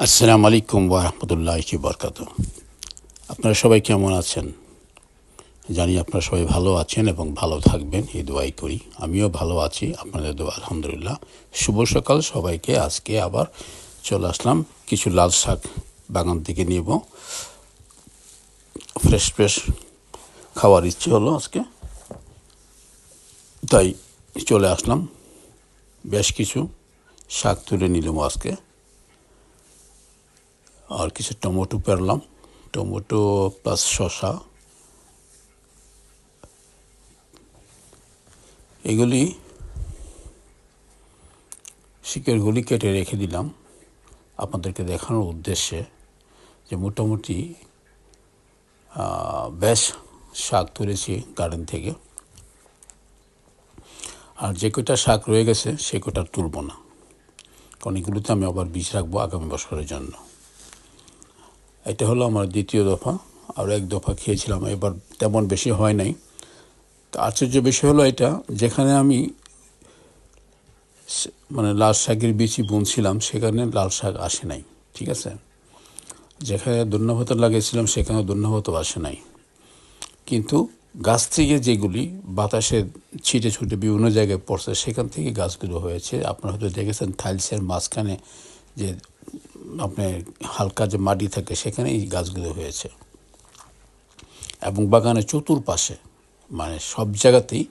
আসসালামু আলাইকুম ওয়া রাহমাতুল্লাহি বারাকাতুহু। আপনারা সবাই কেমন আছেন? জানি আপনারা সবাই ভালো আছেন এবং ভালো থাকবেন, এই দোয়াই করি। আমিও ভালো আছি, আপনাদের দোয়া আলহামদুলিল্লাহ। শুভ সকাল সবাইকে। আজকে আবার চলে আসলাম, কিছু লাল শাক বাগান থেকে নেব। ফ্রেশ ফ্রেশ খাওয়ার ইচ্ছে হলো আজকে, তাই চলে আসলাম। বেশ কিছু শাক তুলে নিলাম আজকে। আর কিছু টমেটো পেরলাম, টমেটো প্লাস শসা। এগুলি শিকড়গুলি কেটে রেখে দিলাম আপনাদেরকে দেখানোর উদ্দেশ্যে যে মোটামুটি বেশ শাক তুলেছি গার্ডেন থেকে। আর যে কটা শাক রয়ে গেছে সে কটা তুলব না, কারণ এগুলোতে আমি আবার বীজ রাখবো আগামী বছরের জন্য। এটা হলো আমার দ্বিতীয় দফা। আর এক দফা খেয়েছিলাম, এবার তেমন বেশি হয় নাই। তো আশ্চর্য বিষয় হলো এটা, যেখানে আমি মানে লাল শাকের বীজই বুনছিলাম সেখানে লাল শাক আসে নাই, ঠিক আছে। যেখানে ধন্যপাতা লাগিয়েছিলাম সেখানে ধন্যপাতাও আসে নাই। কিন্তু গাছ থেকে যেগুলি বাতাসে ছিটে ছুটে বিভিন্ন জায়গায় পড়ছে সেখান থেকে গাছগুলো হয়েছে। আপনারা হয়তো দেখেছেন টাইলসের মাঝখানে যে আপনার হালকা যে মাটি থাকে সেখানে এই গাছগুলো হয়েছে। এবং বাগানের চতুর্পাশে মানে সব জায়গাতেই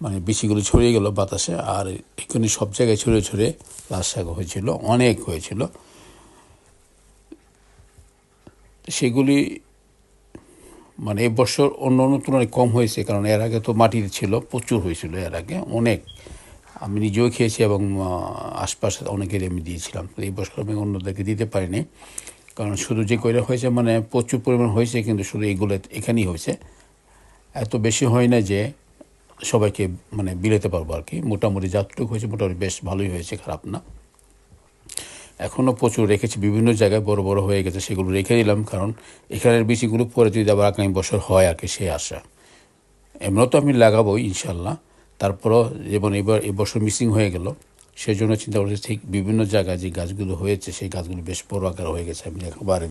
মানে বিচিগুলো ছড়িয়ে গেল বাতাসে। আর এখানে সব জায়গায় ছড়িয়ে ছড়িয়ে লাল শাক হয়েছিল, অনেক হয়েছিল। সেগুলি মানে এবছর অন্য অন্য তুলনায় কম হয়েছে, কারণ এর আগে তো মাটির ছিল, প্রচুর হয়েছিল এর আগে অনেক। আমি নিজেও খেয়েছি এবং আশপাশে অনেকের আমি দিয়েছিলাম। এই বছর আমি অন্যদেরকে দিতে পারিনি, কারণ শুধু যে কয়টা হয়েছে মানে প্রচুর পরিমাণ হয়েছে, কিন্তু শুধু এইগুলো এখানেই হয়েছে। এত বেশি হয় না যে সবাইকে মানে বিলাতে পারবো আর কি। মোটামুটি যতটুকু হয়েছে মোটামুটি বেশ ভালোই হয়েছে, খারাপ না। এখনও প্রচুর রেখেছি, বিভিন্ন জায়গায় বড় বড় হয়ে গেছে, সেগুলো রেখে দিলাম, কারণ এখানের বীজগুলো পরে যদি আবার আগামী বছর হয় আর কি, সে আশা। এমনও তো আমি লাগাবোই ইনশাল্লাহ। তারপরও যেমন এবছর মিসিং হয়ে গেল, সেই জন্য চিন্তা করছি ঠিক বিভিন্ন জায়গায় যে গাছগুলো হয়েছে সেই গাছগুলো বেশ বড় আকার হয়ে গেছে, আমি একবার